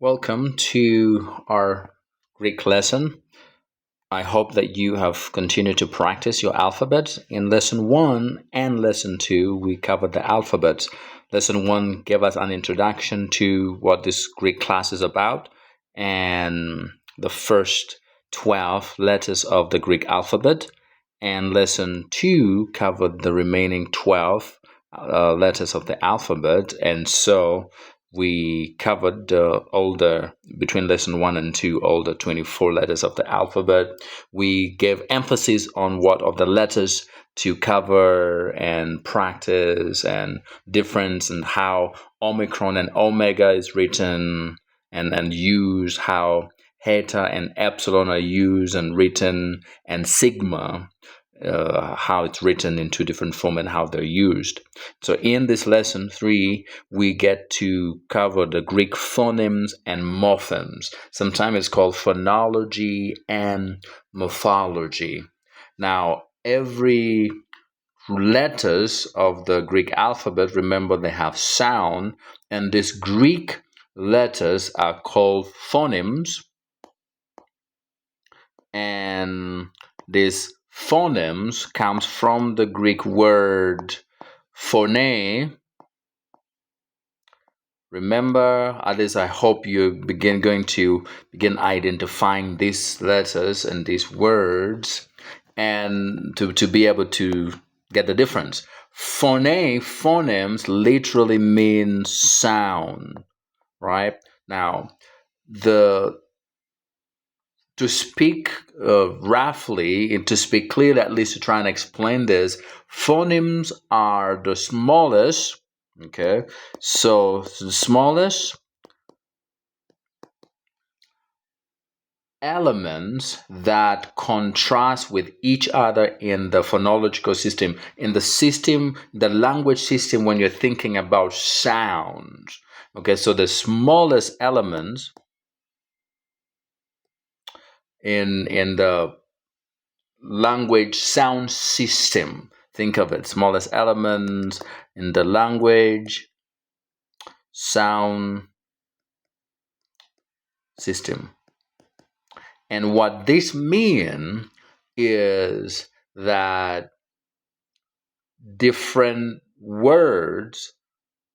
Welcome to our Greek lesson. I hope that you have continued to practice your alphabet. In lesson 1 and lesson 2, we covered the alphabet. Lesson 1 gave us an introduction to what this Greek class is about and the first 12 letters of the Greek alphabet. And lesson 2 covered the remaining 12 letters of the alphabet. And so we covered between lesson 1 and 2, all the 24 letters of the alphabet. We gave emphasis on what of the letters to cover and practice and difference and how Omicron and Omega is written and used, how Eta and Epsilon are used and written, and Sigma, how it's written in two different forms and how they're used. So in this lesson 3, we get to cover the Greek phonemes and morphemes. Sometimes it's called phonology and morphology. Now, every letters of the Greek alphabet, remember they have sound, and these Greek letters are called phonemes, and this phonemes comes from the Greek word phone. Remember, at least I hope you going to begin identifying these letters and these words, and to be able to get the difference. Phonemes literally mean sound, right? Now, the to speak roughly, and to speak clearly, at least to try and explain this, phonemes are the smallest. Okay, so the smallest elements that contrast with each other in the phonological system, in the language system, when you're thinking about sounds. Okay, so the smallest elements in the language sound system, think of it, smallest elements in the language sound system. And what this means is that different words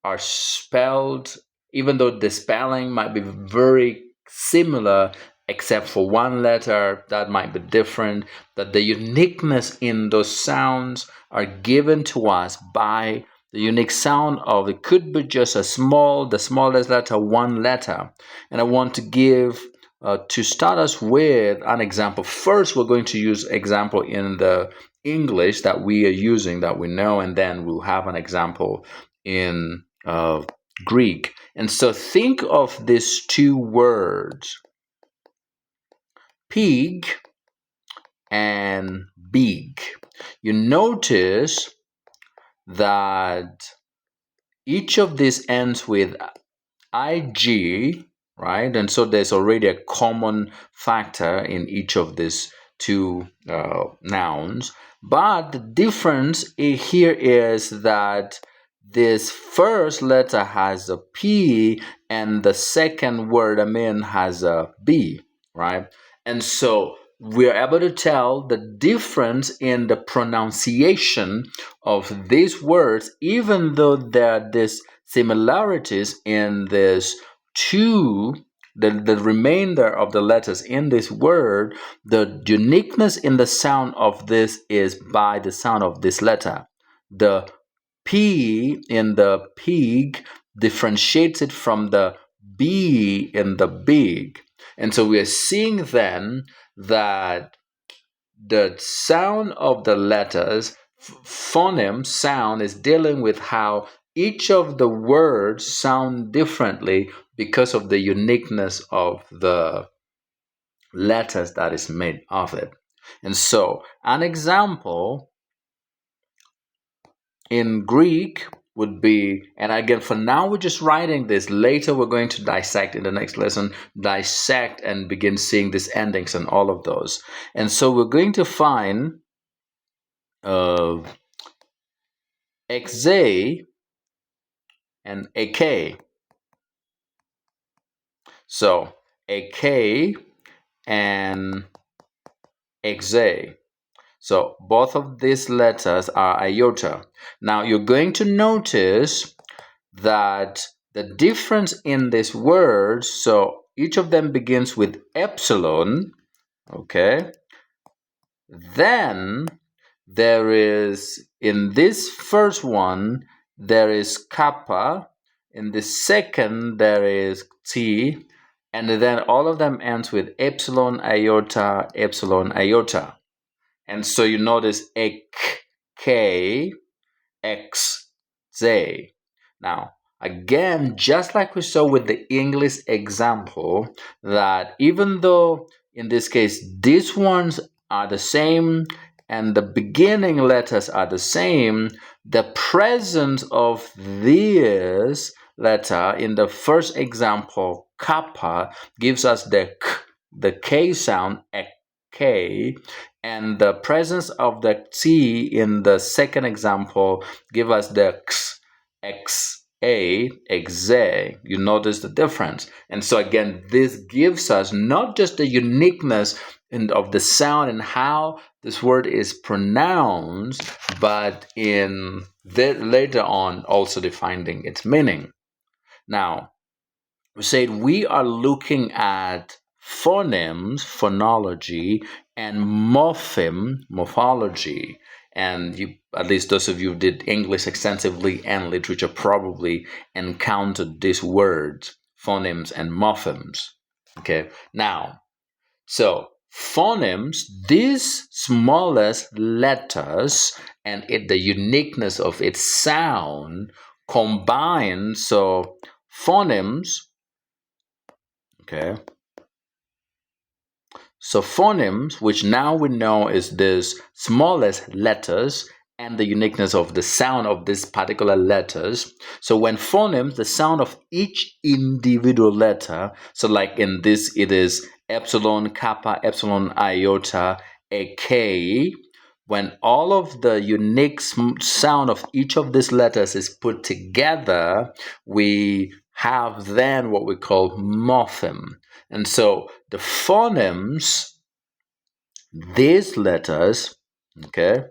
are spelled, even though the spelling might be very similar, except for one letter that might be different, that the uniqueness in those sounds are given to us by the unique sound of it could be just the smallest letter, one letter. And I want to give to start us with an example. First, we're going to use example in the English that we are using, that we know, and then we'll have an example in Greek. And so think of these two words, pig and big. You notice that each of these ends with ig, right? And so there's already a common factor in each of these two nouns. But the difference here is that this first letter has a P and the second word, has a B, right? And so we're able to tell the difference in the pronunciation of these words, even though there are these similarities in this the remainder of the letters in this word. The uniqueness in the sound of this is by the sound of this letter. The P in the pig differentiates it from the B in the big. And so we are seeing then that the sound of the letters, phoneme sound, is dealing with how each of the words sound differently because of the uniqueness of the letters that is made of it. And so an example in Greek would be, and again, for now we're just writing this. Later we're going to dissect in the next lesson, dissect and begin seeing these endings and all of those. And so we're going to find XA and AK. So a K and XA. So both of these letters are iota. Now you're going to notice that the difference in these words, so each of them begins with epsilon, okay? Then there is, in this first one, there is kappa. In the second, there is T. And then all of them ends with epsilon, iota, epsilon, iota. And so you notice ek, K, X, Z. Now, again, just like we saw with the English example, that even though in this case these ones are the same and the beginning letters are the same, the presence of this letter in the first example, kappa, gives us the k, the K sound, K, and the presence of the T in the second example give us the X, XA, XA. You notice the difference. And so again, this gives us not just the uniqueness of the sound and how this word is pronounced, but in later on also defining its meaning. Now, we said we are looking at phonemes, phonology, and morphology. And you, at least those of you who did English extensively and literature, probably encountered these words, phonemes and morphemes. Okay, now, so phonemes, these smallest letters and the uniqueness of its sound combined. So phonemes, okay. So phonemes, which now we know is this smallest letters and the uniqueness of the sound of these particular letters. So when phonemes, the sound of each individual letter, so like in this, it is epsilon, kappa, epsilon, iota, a K. When all of the unique sound of each of these letters is put together, we have then what we call morpheme. And so the phonemes, these letters, okay,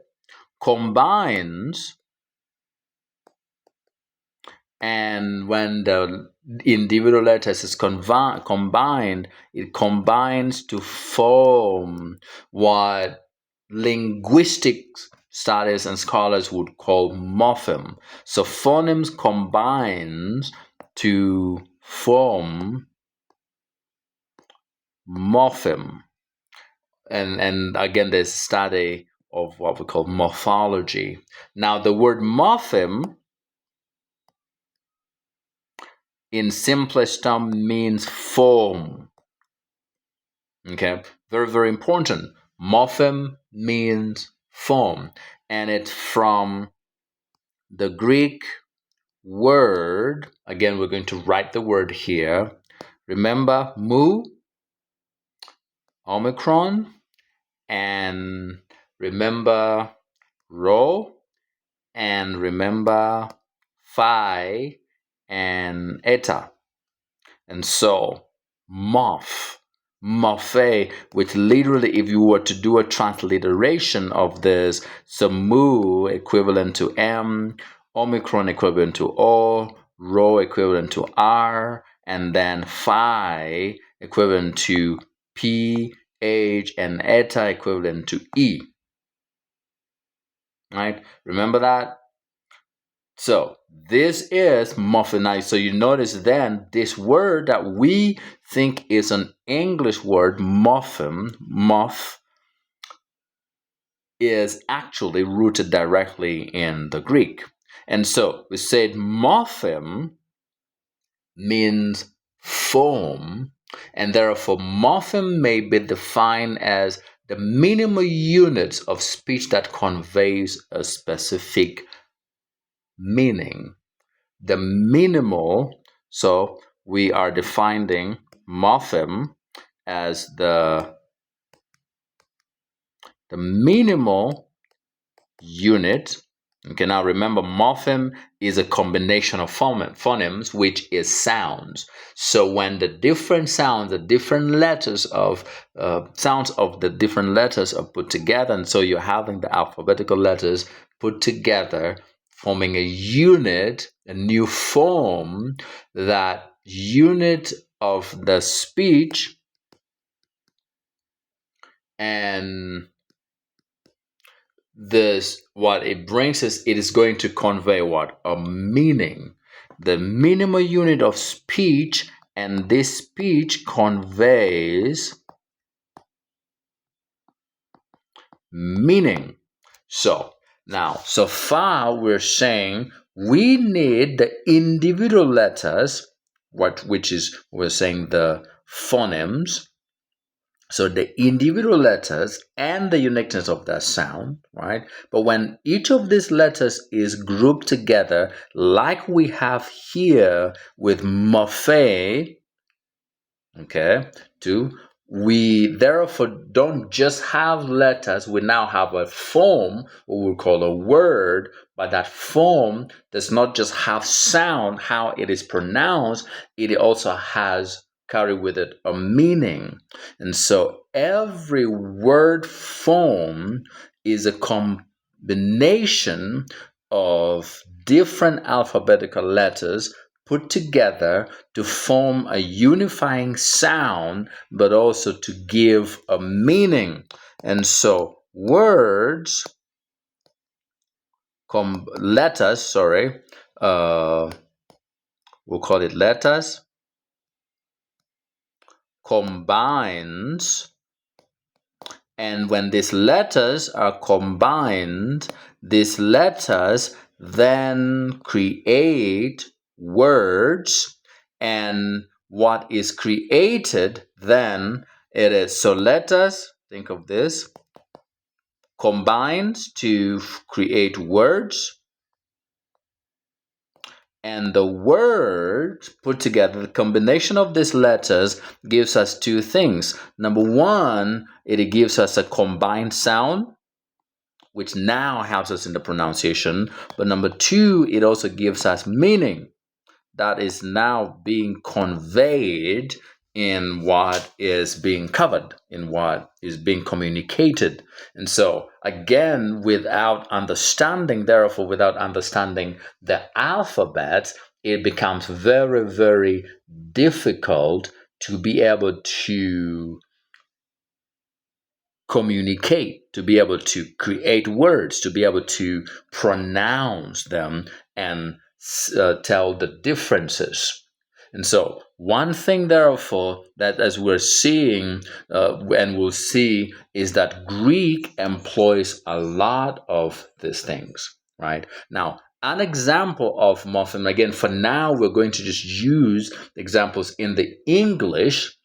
combines, and when the individual letters is combined, it combines to form what linguistic studies and scholars would call morpheme. So phonemes combines to form morpheme. And again, there's study of what we call morphology. Now, the word morpheme in simplest term means form. Okay, very, very important. Morpheme means form, and it's from the Greek word. Again, we're going to write the word here. Remember, mu, omicron, and remember, rho, and remember phi and eta. And so morphe, which literally, if you were to do a transliteration of this, so mu equivalent to M, omicron equivalent to O, rho equivalent to R, and then phi equivalent to P, H, and eta equivalent to E. Right? Remember that? So this is morphinized. So you notice then this word that we think is an English word, morpheme, morph, is actually rooted directly in the Greek. And so we said morpheme means form, and therefore morpheme may be defined as the minimal units of speech that conveys a specific meaning. The minimal, so we are defining morpheme as the minimal unit, Okay, now remember, morpheme is a combination of phonemes, which is sounds. So when the different sounds, the different letters of sounds of the different letters are put together, and so you're having the alphabetical letters put together, forming a unit, a new form, that unit of the speech, and this, what it brings is, it is going to convey what? A meaning, the minimal unit of speech, and this speech conveys meaning. So now, so far we're saying we need the individual letters, which is, we're saying, the phonemes. So the individual letters and the uniqueness of their sound, right? But when each of these letters is grouped together, like we have here with morphe, okay, two, we therefore don't just have letters, we now have a form, what we call a word, but that form does not just have sound, how it is pronounced, it also has carry with it a meaning. And so every word form is a combination of different alphabetical letters put together to form a unifying sound, but also to give a meaning. And so words, letters, sorry, we'll call it letters, combines, and when these letters are combined, these letters then create words, and what is created then, it is, so letters, think of this, combines to create words, and the word put together, the combination of these letters gives us two things. Number one, it gives us a combined sound, which now helps us in the pronunciation. But number two, it also gives us meaning that is now being conveyed in what is being covered, in what is being communicated. And so, again, without understanding, therefore, without understanding the alphabet, it becomes very, very difficult to be able to communicate, to be able to create words, to be able to pronounce them and tell the differences. And so, one thing, therefore, that as we're seeing and we'll see, is that Greek employs a lot of these things, right? Now, an example of morpheme, again, for now, we're going to just use examples in the English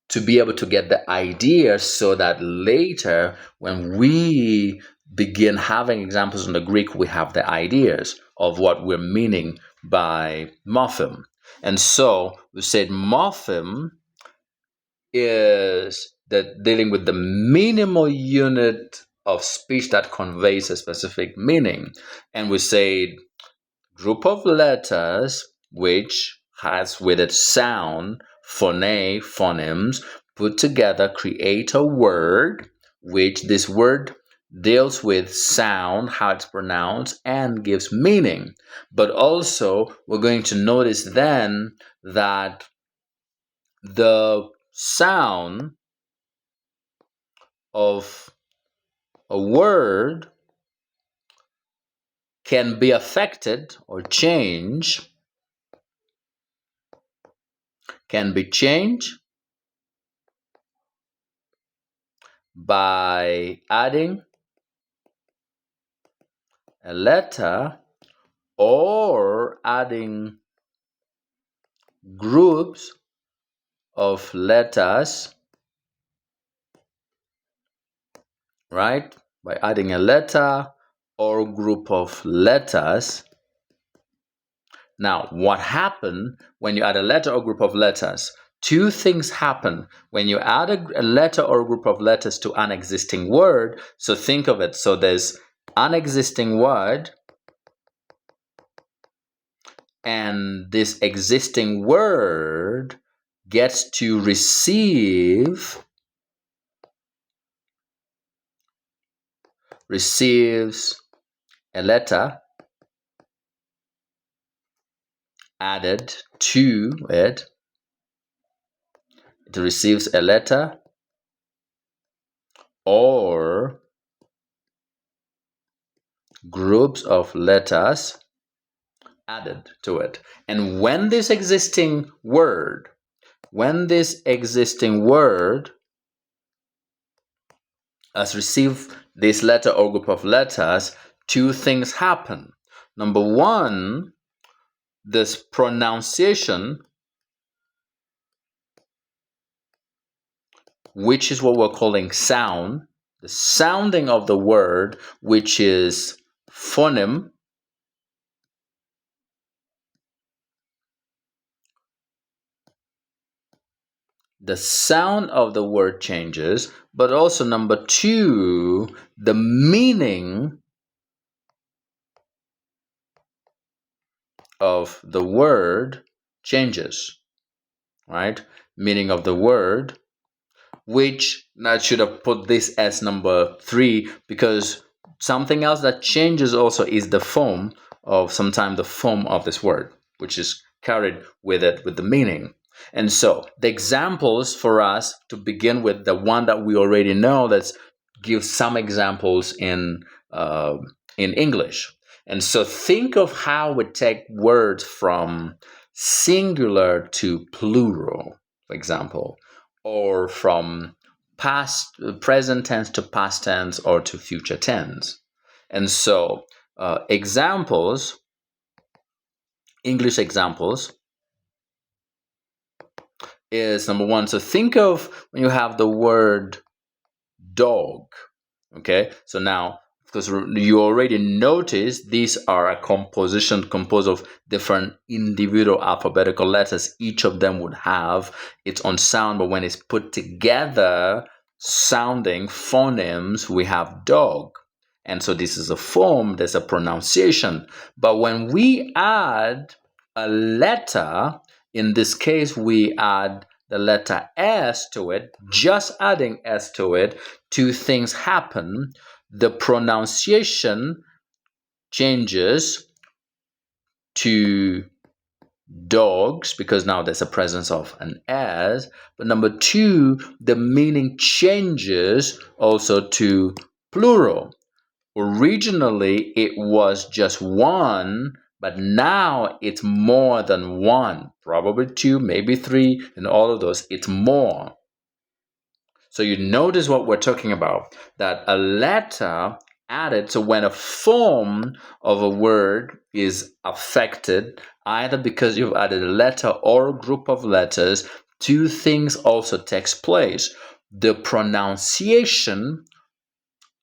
to be able to get the idea, so that later when we begin having examples in the Greek, we have the ideas of what we're meaning by morpheme. And so we said morpheme is that dealing with the minimal unit of speech that conveys a specific meaning. And we said group of letters which has with it sound, phonemes, put together create a word, which this word deals with sound, how it's pronounced, and gives meaning. But also, we're going to notice then that the sound of a word can be affected or can be changed by adding a letter or adding groups of letters, right? By adding a letter or group of letters. Now, what happened when you add a letter or group of letters? Two things happen when you add a letter or a group of letters to an existing word. So think of it. So there's an existing word, and this existing word gets to receives a letter added to it. It receives a letter or groups of letters added to it. And when this existing word has received this letter or group of letters, two things happen. Number one, this pronunciation, which is what we're calling sound, the sounding of the word, which is phoneme, the sound of the word changes, but also number two, the meaning of the word changes, right? Meaning of the word, which I should have put this as number three, because something else that changes also is the form of, sometimes the form of this word, which is carried with it with the meaning. And so the examples for us to begin with, the one that we already know, let's give some examples in English. And so think of how we take words from singular to plural, for example, or from present tense to past tense or to future tense. And so examples, English examples, is number one. So think of when you have the word dog. Okay, so now, because you already noticed these are a composition composed of different individual alphabetical letters. Each of them would have its own sound, but when it's put together, sounding phonemes, we have dog. And so this is a form, there's a pronunciation. But when we add a letter, in this case, we add the letter S to it, just adding S to it, two things happen. The pronunciation changes to dogs because now there's a presence of an S. But number two, the meaning changes also to plural. Originally, it was just one, but now it's more than one, probably two, maybe three, and all of those, it's more. So you notice what we're talking about, that a letter added, so when a form of a word is affected, either because you've added a letter or a group of letters, two things also takes place. The pronunciation,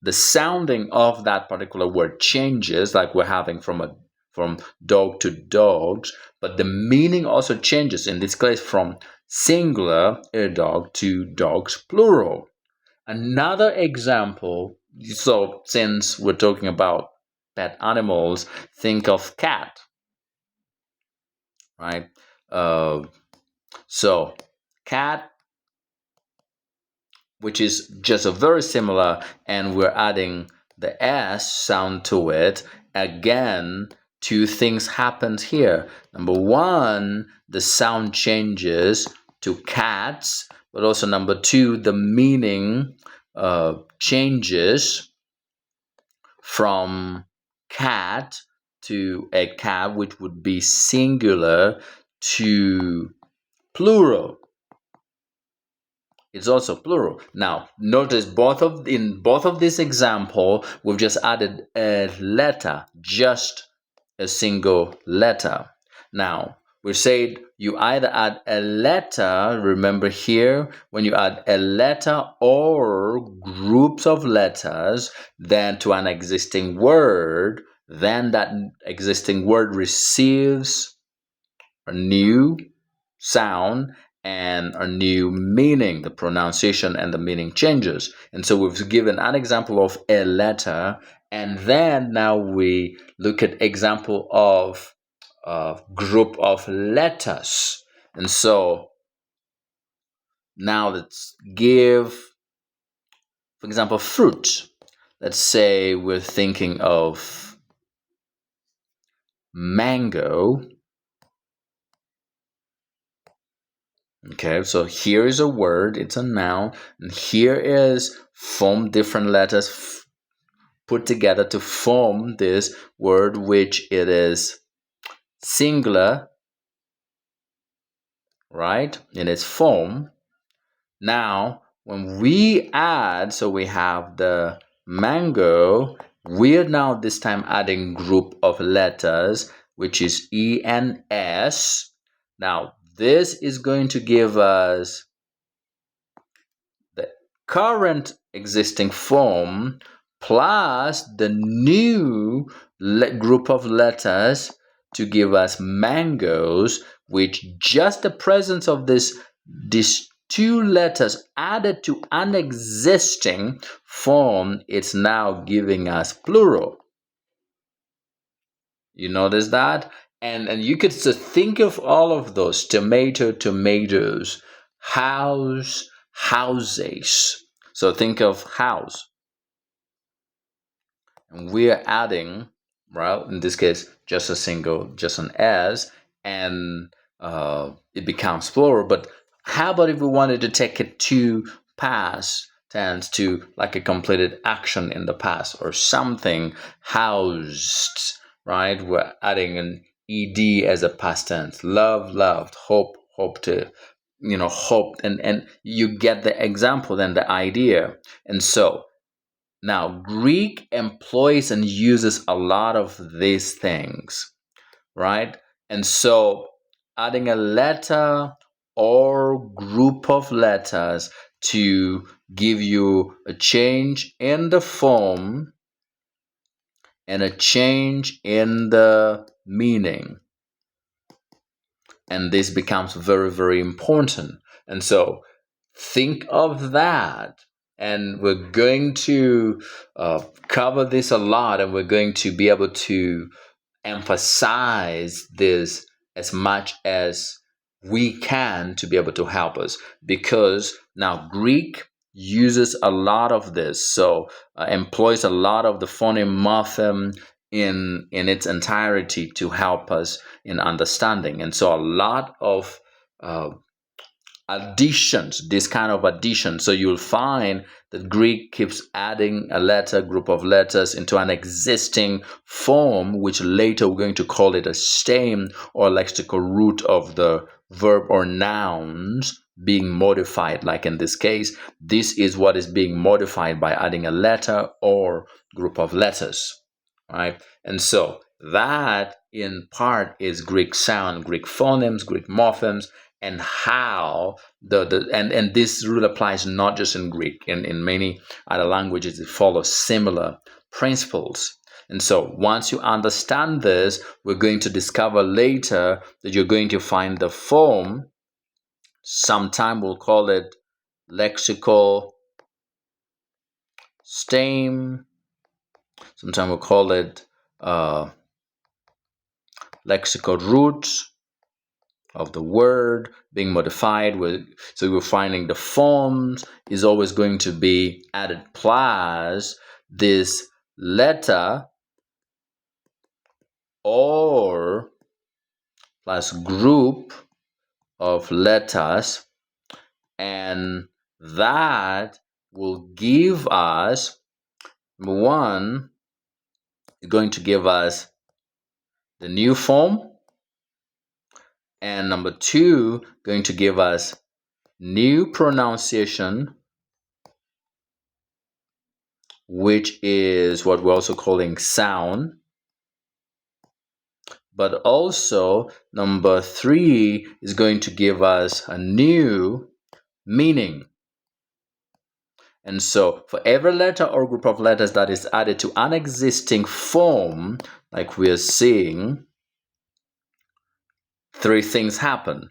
the sounding of that particular word changes, like we're having from dog to dogs, but the meaning also changes, in this case from singular, a dog, to dogs, plural. Another example, so since we're talking about pet animals, think of cat, right? So cat, which is just a very similar, and we're adding the S sound to it. Again, two things happened here. Number one, the sound changes to cats, but also number two, the meaning changes from cat to a cat, which would be singular, to plural. It's also plural. Now, notice in both of this example, we've just added a letter, just a single letter. Now, we said you either add a letter, remember here, when you add a letter or groups of letters, then to an existing word, then that existing word receives a new sound and a new meaning. The pronunciation and the meaning changes. And so we've given an example of a letter And then now we look at example of group of letters. And so now let's give, for example, fruit. Let's say we're thinking of mango. Okay, so here is a word, it's a noun, and here is form different letters put together to form this word, which it is singular, right, in its form. Now, when we add, so we have the mango, we're now this time adding group of letters, which is E and S. Now, this is going to give us the current existing form plus the new group of letters to give us mangoes, which just the presence of these two letters added to an existing form, it's now giving us plural. You notice that? And you could just think of all of those: tomato, tomatoes, house, houses. So think of house. And we're adding, well, in this case, just a single, just an S, and it becomes plural. But how about if we wanted to take it to past tense, to like a completed action in the past or something, housed, right? We're adding an ed as a past tense. Love, loved, hope, hope to, hope, and you get the example and the idea. And so now, Greek employs and uses a lot of these things, right? And so, adding a letter or group of letters to give you a change in the form and a change in the meaning. And this becomes very, very important. And so, think of that. And we're going to cover this a lot, and we're going to be able to emphasize this as much as we can to be able to help us, because now Greek uses a lot of this, so employs a lot of the phoneme morpheme in its entirety to help us in understanding. And so a lot of uh, additions, this kind of addition. So you'll find that Greek keeps adding a letter, group of letters into an existing form, which later we're going to call it a stem or lexical root of the verb or nouns being modified. Like in this case, this is what is being modified by adding a letter or group of letters, right? And so that in part is Greek sound, Greek phonemes, Greek morphemes, and how and this rule applies not just in Greek. In many other languages, it follows similar principles. And so once you understand this, we're going to discover later that you're going to find the form. Sometime we'll call it lexical stem. Sometimes we'll call it lexical root of the word being modified with. So we're finding the forms is always going to be added plus this letter or plus group of letters, and that will give us, number one, is going to give us the new form, and number two, going to give us new pronunciation, which is what we're also calling sound. But also, number three is going to give us a new meaning. And so, for every letter or group of letters that is added to an existing form, like we're seeing, three things happen.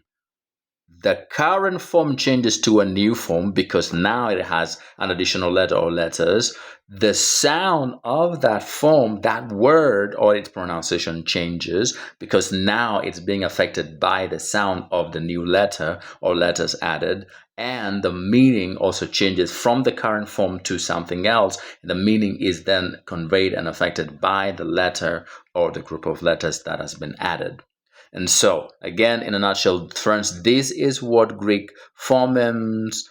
the current form changes to a new form because now it has an additional letter or letters, the sound of that form, that word or its pronunciation changes because now it's being affected by the sound of the new letter or letters added. And the meaning also changes from the current form to something else. The meaning is then conveyed and affected by the letter or the group of letters that has been added. And so, again, in a nutshell, friends, this is what Greek phonemes,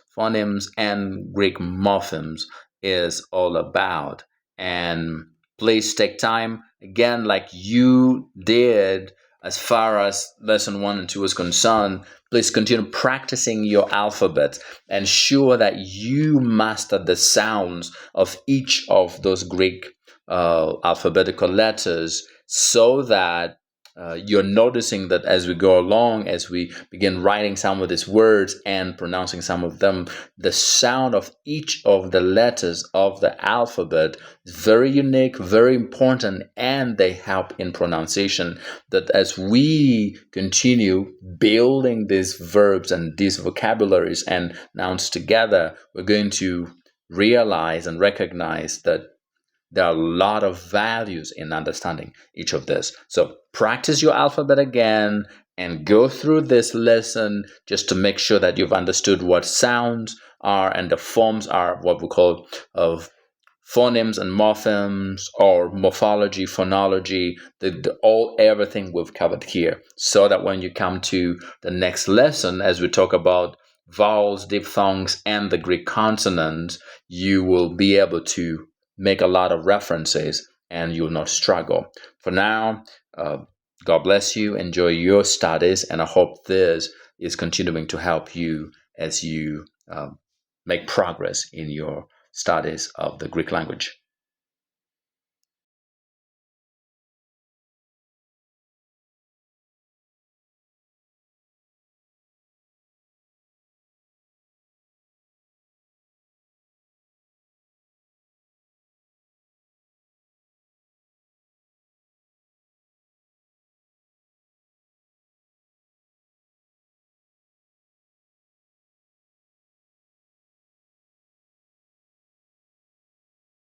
and Greek morphemes is all about. And please take time, again, like you did as far as lesson 1 and 2 is concerned, please continue practicing your alphabet. Ensure that you master the sounds of each of those Greek alphabetical letters so that you're noticing that as we go along, as we begin writing some of these words and pronouncing some of them, the sound of each of the letters of the alphabet is very unique, very important, and they help in pronunciation. That as we continue building these verbs and these vocabularies and nouns together, we're going to realize and recognize that there are a lot of values in understanding each of this. So practice your alphabet again and go through this lesson just to make sure that you've understood what sounds are and the forms are, what we call of phonemes and morphemes, or morphology, phonology, everything we've covered here, so that when you come to the next lesson, as we talk about vowels, diphthongs, and the Greek consonants, you will be able to make a lot of references and you'll not struggle. For now, God bless you. Enjoy your studies, and I hope this is continuing to help you as you make progress in your studies of the Greek language.